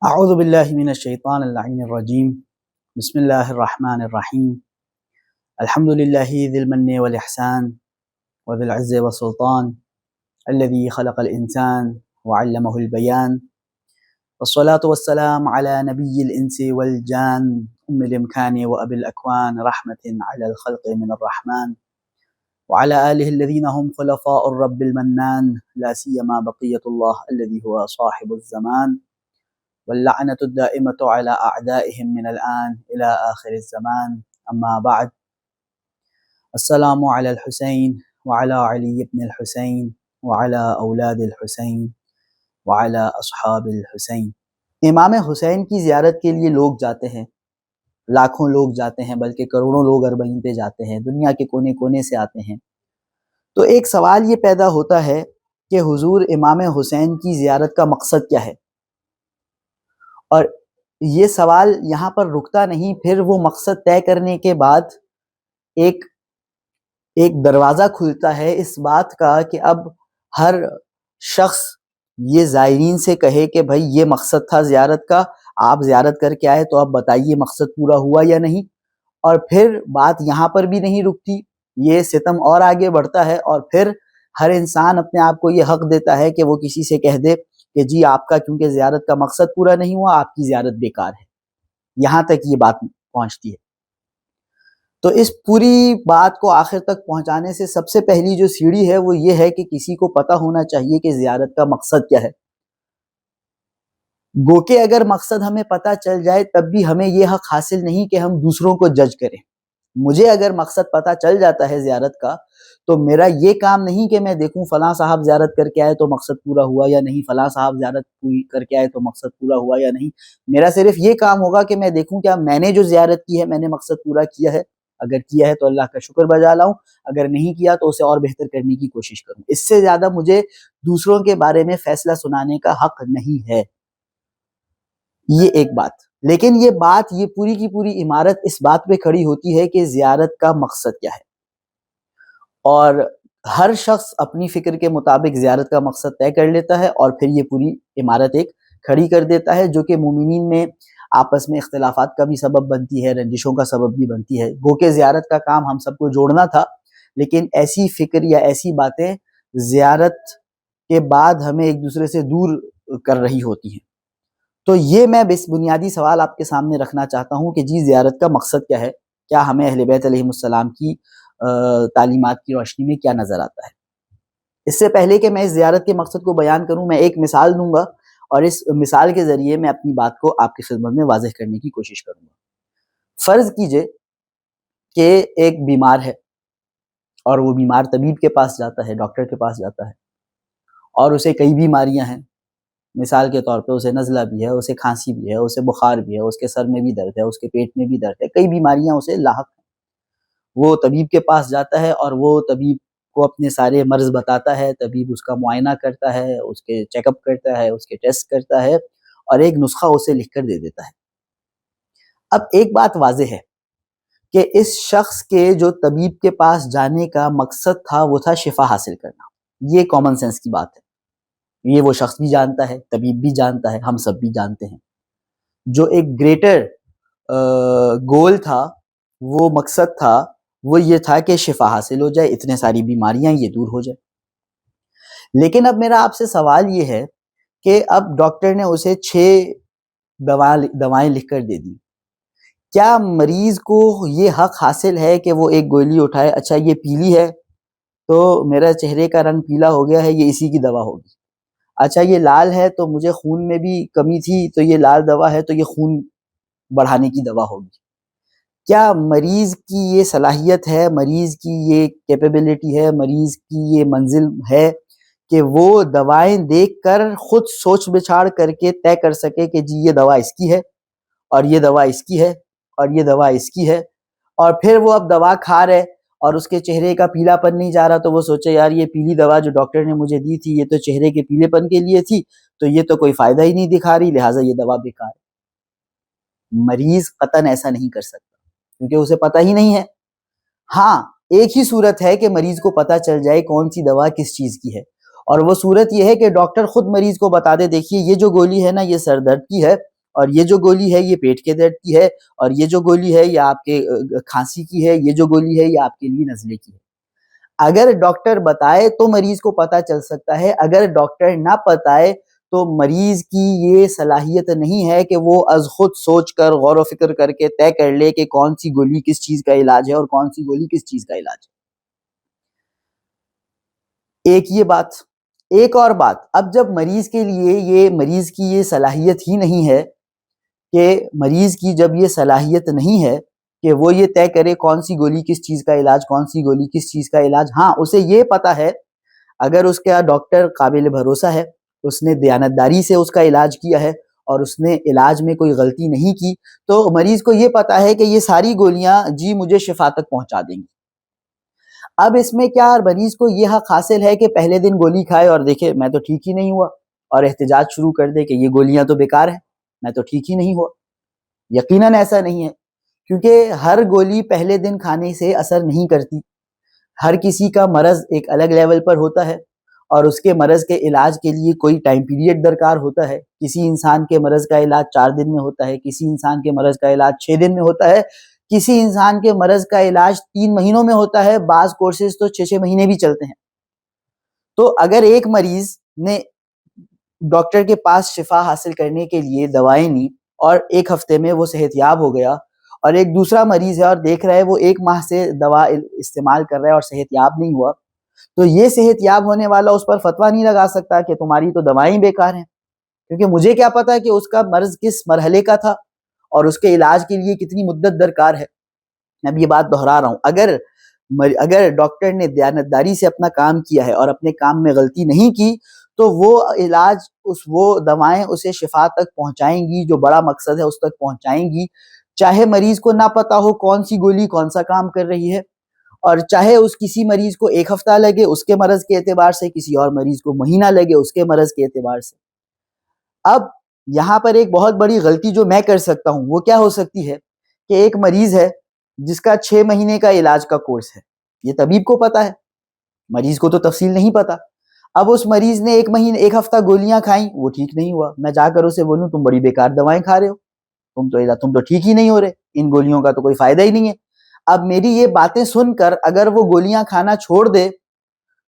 اعوذ باللہ من الشیطان اللعین الرجیم بسم اللہ الرحمن الرحیم الحمد للہ ذی المن والاحسان وذی العز والسلطان الذي خلق الانسان وعلمه البیان والصلاة والسلام على نبی الانس والجان الامکان وابی الاکوان رحمة على الخلق من الرحمن وعلى آله الذين هم خلفاء الرب المنان لا سيما بقية الله الذي هو صاحب الزمان واللعنة الدائمة على أعدائهم من الآن إلى آخر الزمان أما بعد السلام على الحسين وعلى علي بن الحسين وعلى أولاد الحسين وعلى أصحاب الحسين۔ امام حسین کی زیارت کے لیے لوگ جاتے ہیں، لاکھوں لوگ جاتے ہیں، بلکہ کروڑوں لوگ اربعین پہ جاتے ہیں، دنیا کے کونے کونے سے آتے ہیں۔ تو ایک سوال یہ پیدا ہوتا ہے کہ حضور امام حسین کی زیارت کا مقصد کیا ہے؟ اور یہ سوال یہاں پر رکتا نہیں، پھر وہ مقصد طے کرنے کے بعد ایک دروازہ کھلتا ہے اس بات کا کہ اب ہر شخص یہ زائرین سے کہے کہ بھائی یہ مقصد تھا زیارت کا، آپ زیارت کر کے آئے تو اب بتائیے مقصد پورا ہوا یا نہیں۔ اور پھر بات یہاں پر بھی نہیں رکتی، یہ ستم اور آگے بڑھتا ہے، اور پھر ہر انسان اپنے آپ کو یہ حق دیتا ہے کہ وہ کسی سے کہہ دے کہ جی آپ کا کیونکہ زیارت کا مقصد پورا نہیں ہوا، آپ کی زیارت بیکار ہے۔ یہاں تک یہ بات پہنچتی ہے۔ تو اس پوری بات کو آخر تک پہنچانے سے سب سے پہلی جو سیڑھی ہے وہ یہ ہے کہ کسی کو پتہ ہونا چاہیے کہ زیارت کا مقصد کیا ہے۔ گو کہ اگر مقصد ہمیں پتہ چل جائے تب بھی ہمیں یہ حق حاصل نہیں کہ ہم دوسروں کو جج کریں۔ مجھے اگر مقصد پتہ چل جاتا ہے زیارت کا تو میرا یہ کام نہیں کہ میں دیکھوں فلاں صاحب زیارت کر کے آئے تو مقصد پورا ہوا یا نہیں، فلاں صاحب زیارت پوری کر کے آئے تو مقصد پورا ہوا یا نہیں۔ میرا صرف یہ کام ہوگا کہ میں دیکھوں کیا میں نے جو زیارت کی ہے میں نے مقصد پورا کیا ہے، اگر کیا ہے تو اللہ کا شکر بجا لاؤں، اگر نہیں کیا تو اسے اور بہتر کرنے کی کوشش کروں۔ اس سے زیادہ مجھے دوسروں کے بارے میں فیصلہ سنانے کا حق نہیں ہے۔ یہ ایک بات، لیکن یہ پوری کی پوری عمارت اس بات پہ کھڑی ہوتی ہے کہ زیارت کا مقصد کیا ہے، اور ہر شخص اپنی فکر کے مطابق زیارت کا مقصد طے کر لیتا ہے، اور پھر یہ پوری عمارت ایک کھڑی کر دیتا ہے جو کہ مومنین میں آپس میں اختلافات کا بھی سبب بنتی ہے، رنجشوں کا سبب بھی بنتی ہے۔ گو کہ زیارت کا کام ہم سب کو جوڑنا تھا، لیکن ایسی فکر یا ایسی باتیں زیارت کے بعد ہمیں ایک دوسرے سے دور کر رہی ہوتی ہیں۔ تو یہ میں بس بنیادی سوال آپ کے سامنے رکھنا چاہتا ہوں کہ جی زیارت کا مقصد کیا ہے؟ کیا ہمیں اہل بیت علیہم السلام کی تعلیمات کی روشنی میں کیا نظر آتا ہے؟ اس سے پہلے کہ میں اس زیارت کے مقصد کو بیان کروں، میں ایک مثال دوں گا، اور اس مثال کے ذریعے میں اپنی بات کو آپ کی خدمت میں واضح کرنے کی کوشش کروں گا۔ فرض کیجئے کہ ایک بیمار ہے، اور وہ بیمار طبیب کے پاس جاتا ہے، ڈاکٹر کے پاس جاتا ہے، اور اسے کئی بیماریاں ہیں۔ مثال کے طور پہ اسے نزلہ بھی ہے، اسے کھانسی بھی ہے، اسے بخار بھی ہے، اس کے سر میں بھی درد ہے، اس کے پیٹ میں بھی درد ہے، کئی بیماریاں اسے لاحق ہیں۔ وہ طبیب کے پاس جاتا ہے اور وہ طبیب کو اپنے سارے مرض بتاتا ہے، طبیب اس کا معائنہ کرتا ہے، اس کے چیک اپ کرتا ہے، اس کے ٹیسٹ کرتا ہے، اور ایک نسخہ اسے لکھ کر دے دیتا ہے۔ اب ایک بات واضح ہے کہ اس شخص کے جو طبیب کے پاس جانے کا مقصد تھا وہ تھا شفا حاصل کرنا۔ یہ کامن سینس کی بات ہے، یہ وہ شخص بھی جانتا ہے، طبیب بھی جانتا ہے، ہم سب بھی جانتے ہیں۔ جو ایک گریٹر گول تھا، وہ مقصد تھا، وہ یہ تھا کہ شفا حاصل ہو جائے، اتنے ساری بیماریاں یہ دور ہو جائے۔ لیکن اب میرا آپ سے سوال یہ ہے کہ اب ڈاکٹر نے اسے 6 دوائیں لکھ کر دے دی، کیا مریض کو یہ حق حاصل ہے کہ وہ ایک گولی اٹھائے، اچھا یہ پیلی ہے تو میرا چہرے کا رنگ پیلا ہو گیا ہے، یہ اسی کی دوا ہوگی، اچھا یہ لال ہے تو مجھے خون میں بھی کمی تھی تو یہ لال دوا ہے تو یہ خون بڑھانے کی دوا ہوگی؟ کیا مریض کی یہ صلاحیت ہے، مریض کی یہ کیپیبلٹی ہے، مریض کی یہ منزل ہے کہ وہ دوائیں دیکھ کر خود سوچ بچھاڑ کر کے طے کر سکے کہ جی یہ دوا اس کی ہے، اور یہ دوا اس کی ہے، اور یہ دوا اس کی ہے، اور پھر وہ اب دوا کھا رہے اور اس کے چہرے کا پیلا پن نہیں جا رہا تو وہ سوچے یار یہ پیلی دوا جو ڈاکٹر نے مجھے دی تھی یہ تو چہرے کے پیلے پن کے لیے تھی، تو یہ تو کوئی فائدہ ہی نہیں دکھا رہی، لہٰذا یہ دوا بیکار ہے۔ مریض قطعاً ایسا نہیں کر سکتا کیونکہ اسے پتہ ہی نہیں ہے۔ ہاں ایک ہی صورت ہے کہ مریض کو پتہ چل جائے کون سی دوا کس چیز کی ہے، اور وہ صورت یہ ہے کہ ڈاکٹر خود مریض کو بتا دے دیکھیے یہ جو گولی ہے نا یہ سر درد کی ہے، اور یہ جو گولی ہے یہ پیٹ کے درد کی ہے، اور یہ جو گولی ہے یہ آپ کے کھانسی کی ہے، یہ جو گولی ہے یہ آپ کے لیے نزلے کی ہے۔ اگر ڈاکٹر بتائے تو مریض کو پتہ چل سکتا ہے، اگر ڈاکٹر نہ بتائے تو مریض کی یہ صلاحیت نہیں ہے کہ وہ از خود سوچ کر غور و فکر کر کے طے کر لے کہ کون سی گولی کس چیز کا علاج ہے اور کون سی گولی کس چیز کا علاج ہے۔ ایک یہ بات، ایک اور بات، اب جب مریض کے لیے مریض کی یہ صلاحیت ہی نہیں ہے کہ مریض کی جب یہ صلاحیت نہیں ہے کہ وہ یہ طے کرے کون سی گولی کس چیز کا علاج، کون سی گولی کس چیز کا علاج، ہاں اسے یہ پتا ہے، اگر اس کا ڈاکٹر قابل بھروسہ ہے، اس نے دیانتداری سے اس کا علاج کیا ہے اور اس نے علاج میں کوئی غلطی نہیں کی، تو مریض کو یہ پتا ہے کہ یہ ساری گولیاں جی مجھے شفا تک پہنچا دیں گی۔ اب اس میں کیا مریض کو یہ حق حاصل ہے کہ پہلے دن گولی کھائے اور دیکھے میں تو ٹھیک ہی نہیں ہوا، اور احتجاج شروع کر دے کہ یہ گولیاں تو بیکار ہیں، میں تو ٹھیک ہی نہیں ہوا؟ یقیناً ایسا نہیں ہے، کیونکہ ہر گولی پہلے دن کھانے سے اثر نہیں کرتی، ہر کسی کا مرض ایک الگ لیول پر ہوتا ہے اور اس کے مرض کے علاج کے لیے کوئی ٹائم پیریڈ درکار ہوتا ہے۔ کسی انسان کے مرض کا علاج 4 دن میں ہوتا ہے، کسی انسان کے مرض کا علاج 6 دن میں ہوتا ہے، کسی انسان کے مرض کا علاج 3 مہینوں میں ہوتا ہے، بعض کورسز تو 6 مہینے بھی چلتے ہیں۔ تو اگر ایک مریض نے ڈاکٹر کے پاس شفا حاصل کرنے کے لیے دوائیں لی اور 1 ہفتے میں وہ صحت یاب ہو گیا، اور ایک دوسرا مریض ہے اور دیکھ رہا ہے وہ 1 ماہ سے دوا استعمال کر رہا ہے اور صحت یاب نہیں ہوا، تو یہ صحت یاب ہونے والا اس پر فتویٰ نہیں لگا سکتا کہ تمہاری تو دوائیں بیکار ہیں، کیونکہ مجھے کیا پتا کہ اس کا مرض کس مرحلے کا تھا اور اس کے علاج کے لیے کتنی مدت درکار ہے۔ اب یہ بات دہرا رہا ہوں، اگر ڈاکٹر نے دیانتداری سے اپنا کام کیا ہے اور اپنے کام میں غلطی نہیں کی تو وہ علاج وہ دوائیں اسے شفا تک پہنچائیں گی، جو بڑا مقصد ہے اس تک پہنچائیں گی، چاہے مریض کو نہ پتا ہو کون سی گولی کون سا کام کر رہی ہے، اور چاہے اس کسی مریض کو 1 ہفتہ لگے اس کے مرض کے اعتبار سے، کسی اور مریض کو مہینہ لگے اس کے مرض کے اعتبار سے۔ اب یہاں پر ایک بہت بڑی غلطی جو میں کر سکتا ہوں وہ کیا ہو سکتی ہے کہ ایک مریض ہے جس کا 6 مہینے کا علاج کا کورس ہے، یہ طبیب کو پتا ہے، مریض کو تو تفصیل نہیں پتا۔ اب اس مریض نے 1 ہفتہ گولیاں کھائیں، وہ ٹھیک نہیں ہوا، میں جا کر اسے بولوں تم بڑی بیکار دوائیں کھا رہے ہو، تم تو ٹھیک ہی نہیں ہو رہے، ان گولیوں کا تو کوئی فائدہ ہی نہیں ہے۔ اب میری یہ باتیں سن کر اگر وہ گولیاں کھانا چھوڑ دے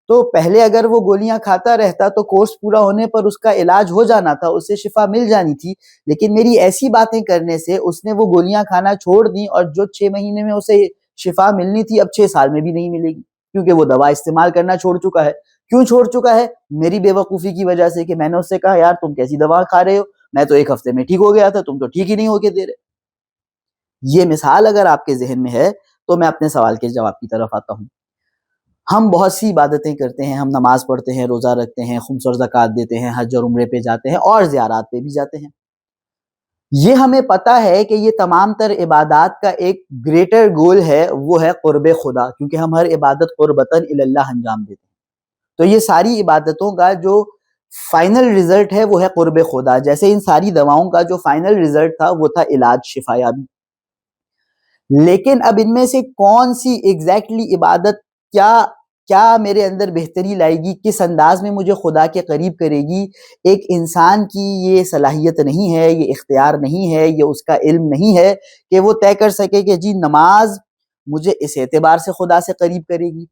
تو پہلے اگر وہ گولیاں کھاتا رہتا تو کورس پورا ہونے پر اس کا علاج ہو جانا تھا، اسے شفا مل جانی تھی، لیکن میری ایسی باتیں کرنے سے اس نے وہ گولیاں کھانا چھوڑ دی، اور جو 6 مہینے میں اسے شفا ملنی تھی اب 6 سال میں بھی نہیں ملے گی، کیونکہ وہ دوا استعمال کرنا چھوڑ چکا ہے۔ کیوں چھوڑ چکا ہے؟ میری بے وقوفی کی وجہ سے، کہ میں نے اس سے کہا یار تم کیسی دوا کھا رہے ہو، میں تو 1 ہفتے میں ٹھیک ہو گیا تھا، تم تو ٹھیک ہی نہیں ہو کے دے رہے۔ یہ مثال اگر آپ کے ذہن میں ہے تو میں اپنے سوال کے جواب کی طرف آتا ہوں۔ ہم بہت سی عبادتیں کرتے ہیں، ہم نماز پڑھتے ہیں، روزہ رکھتے ہیں، خمس اور زکوٰۃ دیتے ہیں، حج اور عمرے پہ جاتے ہیں اور زیارات پہ بھی جاتے ہیں۔ یہ ہمیں پتہ ہے کہ یہ تمام تر عبادات کا ایک گریٹر گول ہے، وہ ہے قرب خدا، کیونکہ ہم ہر عبادت قربتاً الی اللہ انجام دیتے ہیں۔ تو یہ ساری عبادتوں کا جو فائنل رزلٹ ہے وہ ہے قرب خدا، جیسے ان ساری دواؤں کا جو فائنل رزلٹ تھا وہ تھا علاج، شفا یابی۔ لیکن اب ان میں سے کون سی ایگزیکٹلی عبادت کیا میرے اندر بہتری لائے گی، کس انداز میں مجھے خدا کے قریب کرے گی، ایک انسان کی یہ صلاحیت نہیں ہے، یہ اختیار نہیں ہے، یہ اس کا علم نہیں ہے کہ وہ طے کر سکے کہ جی نماز مجھے اس اعتبار سے خدا سے قریب کرے گی،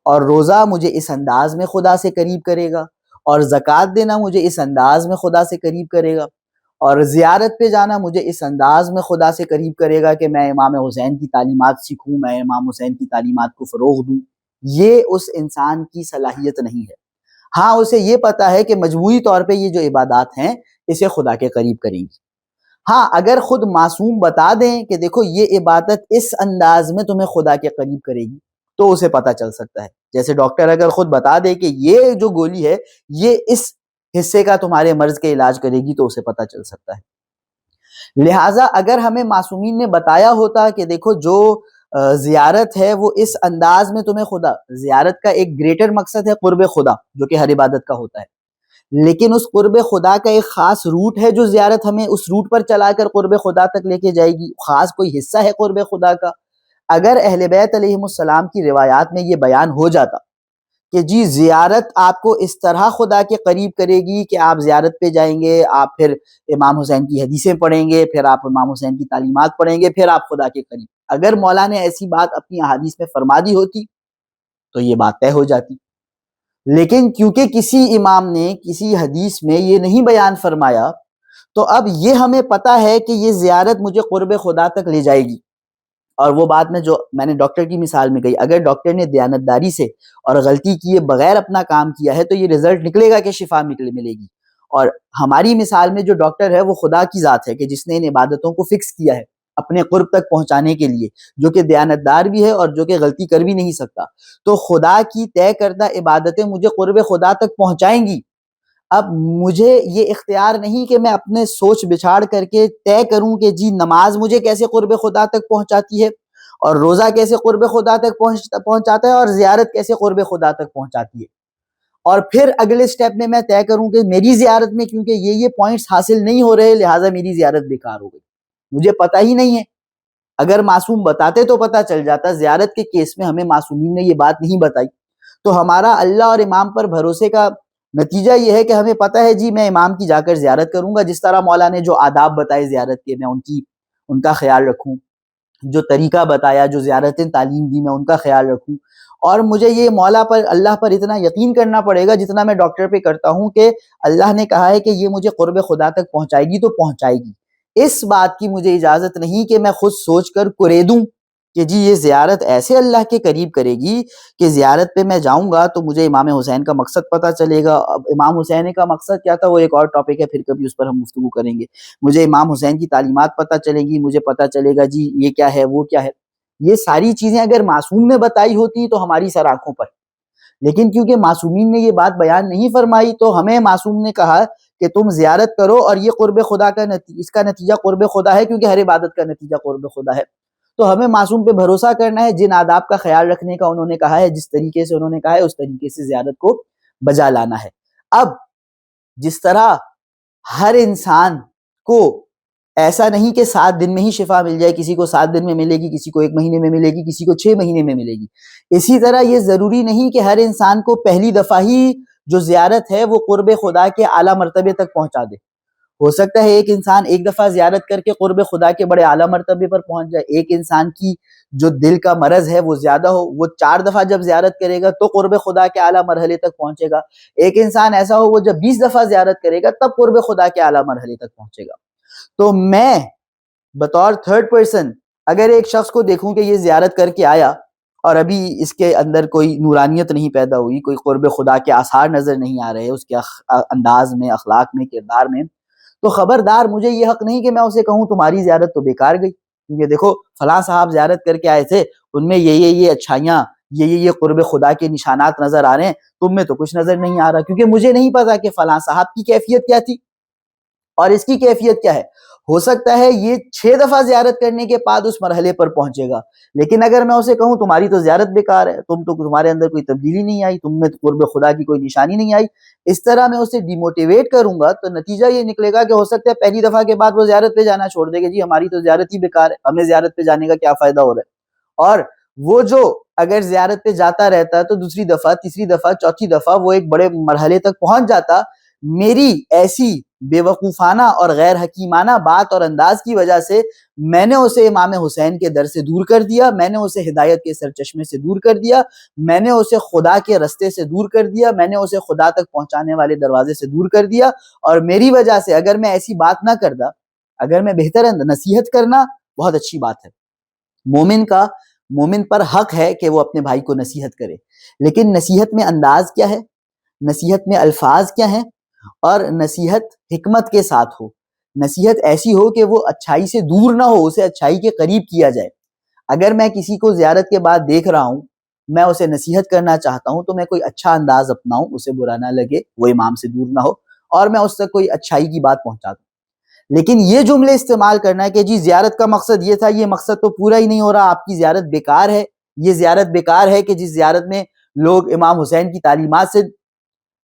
اور روزہ مجھے اس انداز میں خدا سے قریب کرے گا، اور زکوٰۃ دینا مجھے اس انداز میں خدا سے قریب کرے گا، اور زیارت پہ جانا مجھے اس انداز میں خدا سے قریب کرے گا کہ میں امام حسین کی تعلیمات سیکھوں، میں امام حسین کی تعلیمات کو فروغ دوں۔ یہ اس انسان کی صلاحیت نہیں ہے۔ ہاں اسے یہ پتا ہے کہ مجموعی طور پہ یہ جو عبادات ہیں اسے خدا کے قریب کریں گی۔ ہاں اگر خود معصوم بتا دیں کہ دیکھو یہ عبادت اس انداز میں تمہیں خدا کے قریب کرے گی تو اسے پتا چل سکتا ہے، جیسے ڈاکٹر اگر خود بتا دے کہ یہ جو گولی ہے یہ اس حصے کا تمہارے مرض کے علاج کرے گی تو اسے پتا چل سکتا ہے۔ لہٰذا اگر ہمیں معصومین نے بتایا ہوتا کہ دیکھو جو زیارت ہے وہ اس انداز میں تمہیں خدا، زیارت کا ایک گریٹر مقصد ہے قرب خدا جو کہ ہر عبادت کا ہوتا ہے، لیکن اس قرب خدا کا ایک خاص روٹ ہے جو زیارت ہمیں اس روٹ پر چلا کر قرب خدا تک لے کے جائے گی، خاص کوئی حصہ ہے قرب خدا کا۔ اگر اہل بیت علیہم السلام کی روایات میں یہ بیان ہو جاتا کہ جی زیارت آپ کو اس طرح خدا کے قریب کرے گی کہ آپ زیارت پہ جائیں گے، آپ پھر امام حسین کی حدیثیں پڑھیں گے، پھر آپ امام حسین کی تعلیمات پڑھیں گے، پھر آپ خدا کے قریب. اگر مولا نے ایسی بات اپنی احادیث میں فرما دی ہوتی تو یہ بات طے ہو جاتی، لیکن کیونکہ کسی امام نے کسی حدیث میں یہ نہیں بیان فرمایا، تو اب یہ ہمیں پتہ ہے کہ یہ زیارت مجھے قرب خدا تک لے جائے گی. اور وہ بات میں جو میں نے ڈاکٹر کی مثال میں کہی، اگر ڈاکٹر نے دیانتداری سے اور غلطی کیے بغیر اپنا کام کیا ہے تو یہ رزلٹ نکلے گا کہ شفا ملے گی. اور ہماری مثال میں جو ڈاکٹر ہے وہ خدا کی ذات ہے کہ جس نے ان عبادتوں کو فکس کیا ہے اپنے قرب تک پہنچانے کے لیے، جو کہ دیانتدار بھی ہے اور جو کہ غلطی کر بھی نہیں سکتا. تو خدا کی طے کردہ عبادتیں مجھے قرب خدا تک پہنچائیں گی. اب مجھے یہ اختیار نہیں کہ میں اپنے سوچ بچھاڑ کر کے طے کروں کہ جی نماز مجھے کیسے قرب خدا تک پہنچاتی ہے، اور روزہ کیسے قرب خدا تک پہنچاتا ہے، اور زیارت کیسے قرب خدا تک پہنچاتی ہے. اور پھر اگلے سٹیپ میں میں طے کروں کہ میری زیارت میں کیونکہ یہ پوائنٹس حاصل نہیں ہو رہے لہٰذا میری زیارت بیکار ہو گئی. مجھے پتہ ہی نہیں ہے. اگر معصوم بتاتے تو پتہ چل جاتا. زیارت کے کیس میں ہمیں معصومین نے یہ بات نہیں بتائی. تو ہمارا اللہ اور امام پر بھروسے کا نتیجہ یہ ہے کہ ہمیں پتہ ہے جی میں امام کی جا کر زیارت کروں گا، جس طرح مولا نے جو آداب بتائے زیارت کے میں ان کا خیال رکھوں، جو طریقہ بتایا، جو زیارتیں تعلیم دی میں ان کا خیال رکھوں. اور مجھے یہ مولا پر اللہ پر اتنا یقین کرنا پڑے گا جتنا میں ڈاکٹر پہ کرتا ہوں کہ اللہ نے کہا ہے کہ یہ مجھے قرب خدا تک پہنچائے گی تو پہنچائے گی. اس بات کی مجھے اجازت نہیں کہ میں خود سوچ کر کرے دوں کہ جی یہ زیارت ایسے اللہ کے قریب کرے گی کہ زیارت پہ میں جاؤں گا تو مجھے امام حسین کا مقصد پتہ چلے گا. اب امام حسین کا مقصد کیا تھا وہ ایک اور ٹاپک ہے، پھر کبھی اس پر ہم گفتگو کریں گے. مجھے امام حسین کی تعلیمات پتہ چلیں گی، مجھے پتہ چلے گا جی یہ کیا ہے وہ کیا ہے. یہ ساری چیزیں اگر معصوم نے بتائی ہوتی تو ہماری سر آنکھوں پر، لیکن کیونکہ معصومین نے یہ بات بیان نہیں فرمائی تو ہمیں معصوم نے کہا کہ تم زیارت کرو اور یہ قرب خدا کا اس کا نتیجہ قرب خدا ہے، کیونکہ ہر عبادت کا نتیجہ قرب خدا ہے. تو ہمیں معصوم پہ بھروسہ کرنا ہے. جن آداب کا خیال رکھنے کا انہوں نے کہا ہے، جس طریقے سے انہوں نے کہا ہے اس طریقے سے زیارت کو بجا لانا ہے. اب جس طرح ہر انسان کو ایسا نہیں کہ 7 دن میں ہی شفا مل جائے، کسی کو 7 دن میں ملے گی، کسی کو 1 مہینے میں ملے گی، کسی کو 6 مہینے میں ملے گی. اسی طرح یہ ضروری نہیں کہ ہر انسان کو پہلی دفعہ ہی جو زیارت ہے وہ قرب خدا کے اعلیٰ مرتبے تک پہنچا دے. ہو سکتا ہے ایک انسان ایک دفعہ زیارت کر کے قرب خدا کے بڑے اعلیٰ مرتبے پر پہنچ جائے. ایک انسان کی جو دل کا مرض ہے وہ زیادہ ہو، وہ 4 دفعہ جب زیارت کرے گا تو قرب خدا کے اعلیٰ مرحلے تک پہنچے گا. ایک انسان ایسا ہو وہ جب 20 دفعہ زیارت کرے گا تب قرب خدا کے اعلیٰ مرحلے تک پہنچے گا. تو میں بطور تھرڈ پرسن اگر ایک شخص کو دیکھوں کہ یہ زیارت کر کے آیا اور ابھی اس کے اندر کوئی نورانیت نہیں پیدا ہوئی، کوئی قرب خدا کے آثار نظر نہیں آ رہے اس کے انداز میں، اخلاق میں، کردار میں، تو خبردار مجھے یہ حق نہیں کہ میں اسے کہوں تمہاری زیارت تو بیکار گئی، کیونکہ دیکھو فلاں صاحب زیارت کر کے آئے تھے، ان میں یہ اچھائیاں، یہ قرب خدا کے نشانات نظر آ رہے ہیں، تم میں تو کچھ نظر نہیں آ رہا. کیونکہ مجھے نہیں پتا کہ فلاں صاحب کی کیفیت کیا تھی اور اس کی کیفیت کیا ہے. ہو سکتا ہے یہ 6 دفعہ زیارت کرنے کے بعد اس مرحلے پر پہنچے گا، لیکن اگر میں اسے کہوں تمہاری تو زیارت بیکار ہے، تمہارے اندر کوئی تبدیلی نہیں آئی، تم میں قرب خدا کی کوئی نشانی نہیں آئی، اس طرح میں اسے ڈیموٹیویٹ کروں گا تو نتیجہ یہ نکلے گا کہ ہو سکتا ہے پہلی دفعہ کے بعد وہ زیارت پہ جانا چھوڑ دے گا. جی ہماری تو زیارت ہی بیکار ہے، ہمیں زیارت پہ جانے کا کیا فائدہ ہو رہا ہے. اور وہ جو اگر زیارت پہ جاتا رہتا تو دوسری دفعہ، تیسری دفعہ، چوتھی دفعہ وہ ایک بڑے مرحلے تک پہنچ جاتا. میری ایسی بے وقوفانہ اور غیر حکیمانہ بات اور انداز کی وجہ سے میں نے اسے امام حسین کے در سے دور کر دیا، میں نے اسے ہدایت کے سرچشمے سے دور کر دیا، میں نے اسے خدا کے رستے سے دور کر دیا، میں نے اسے خدا تک پہنچانے والے دروازے سے دور کر دیا. اور میری وجہ سے اگر میں ایسی بات نہ کرتا، اگر میں بہتر نصیحت کرنا بہت اچھی بات ہے، مومن پر حق ہے کہ وہ اپنے بھائی کو نصیحت کرے، لیکن نصیحت میں انداز کیا ہے، نصیحت میں الفاظ کیا ہیں، اور نصیحت حکمت کے ساتھ ہو. نصیحت ایسی ہو کہ وہ اچھائی سے دور نہ ہو، اسے اچھائی کے قریب کیا جائے. اگر میں کسی کو زیارت کے بعد دیکھ رہا ہوں، میں اسے نصیحت کرنا چاہتا ہوں تو میں کوئی اچھا انداز اپناؤں، اسے برا نہ لگے، وہ امام سے دور نہ ہو، اور میں اس تک کوئی اچھائی کی بات پہنچا دوں. لیکن یہ جملے استعمال کرنا ہے کہ جی زیارت کا مقصد یہ تھا، یہ مقصد تو پورا ہی نہیں ہو رہا، آپ کی زیارت بیکار ہے. یہ زیارت بیکار ہے کہ جس زیارت میں لوگ امام حسین کی تعلیمات سے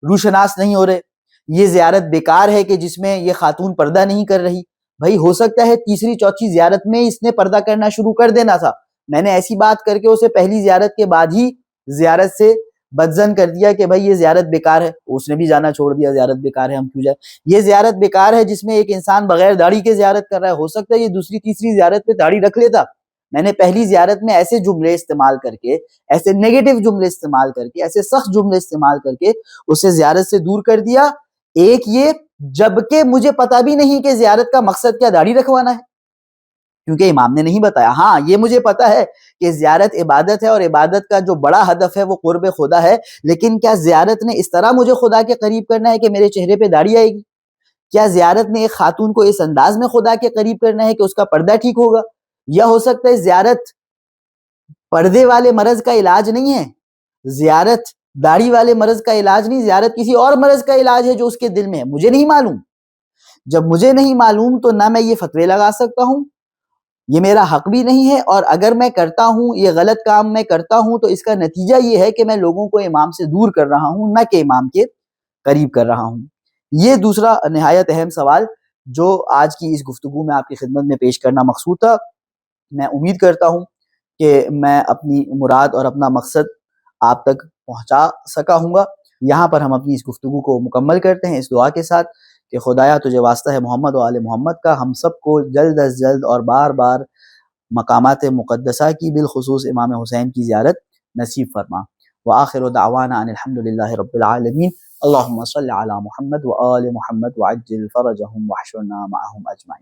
روشناس نہیں ہو رہے. یہ زیارت بیکار ہے کہ جس میں یہ خاتون پردہ نہیں کر رہی. بھائی ہو سکتا ہے تیسری چوتھی زیارت میں اس نے پردہ کرنا شروع کر دینا تھا، میں نے ایسی بات کر کے اسے پہلی زیارت کے بعد ہی زیارت سے بدزن کر دیا کہ بھائی یہ زیارت بیکار ہے، اس نے بھی جانا چھوڑ دیا، زیارت بیکار ہے ہم کیوں جائیں۔ یہ زیارت بیکار ہے جس میں ایک انسان بغیر داڑھی کے زیارت کر رہا ہے، ہو سکتا ہے یہ دوسری تیسری زیارت پہ داڑھی رکھ لیتا۔ میں نے پہلی زیارت میں ایسے جملے استعمال کر کے، ایسے نیگیٹو جملے استعمال کر کے، ایسے سخت جملے استعمال کر کے اسے زیارت سے دور کر دیا۔ ایک یہ، جبکہ مجھے پتا بھی نہیں کہ زیارت کا مقصد کیا داڑھی رکھوانا ہے، کیونکہ امام نے نہیں بتایا۔ ہاں یہ مجھے پتا ہے کہ زیارت عبادت ہے، اور عبادت کا جو بڑا ہدف ہے وہ قرب خدا ہے، لیکن کیا زیارت نے اس طرح مجھے خدا کے قریب کرنا ہے کہ میرے چہرے پہ داڑھی آئے گی؟ کیا زیارت نے ایک خاتون کو اس انداز میں خدا کے قریب کرنا ہے کہ اس کا پردہ ٹھیک ہوگا؟ یا ہو سکتا ہے زیارت پردے والے مرض کا علاج نہیں ہے، زیارت داڑھی والے مرض کا علاج نہیں، زیارت کسی اور مرض کا علاج ہے جو اس کے دل میں ہے، مجھے نہیں معلوم۔ جب مجھے نہیں معلوم تو نہ میں یہ فتوے لگا سکتا ہوں، یہ میرا حق بھی نہیں ہے، اور اگر میں کرتا ہوں یہ غلط کام میں کرتا ہوں تو اس کا نتیجہ یہ ہے کہ میں لوگوں کو امام سے دور کر رہا ہوں، نہ کہ امام کے قریب کر رہا ہوں۔ یہ دوسرا نہایت اہم سوال جو آج کی اس گفتگو میں آپ کی خدمت میں پیش کرنا مقصود تھا۔ میں امید کرتا ہوں کہ میں اپنی مراد اور اپنا مقصد آپ تک پہنچا سکا ہوں گا۔ یہاں پر ہم اپنی اس گفتگو کو مکمل کرتے ہیں اس دعا کے ساتھ کہ خدایا تجھے واسطہ ہے محمد و آل محمد کا، ہم سب کو جلد از جلد اور بار بار مقامات مقدسہ کی، بالخصوص امام حسین کی زیارت نصیب فرما۔ وآخر دعوانا ان الحمدللہ رب العالمین۔ اللہم صل علی محمد و آل محمد وعجل فرجہم واحشرنا معہم اجمعین۔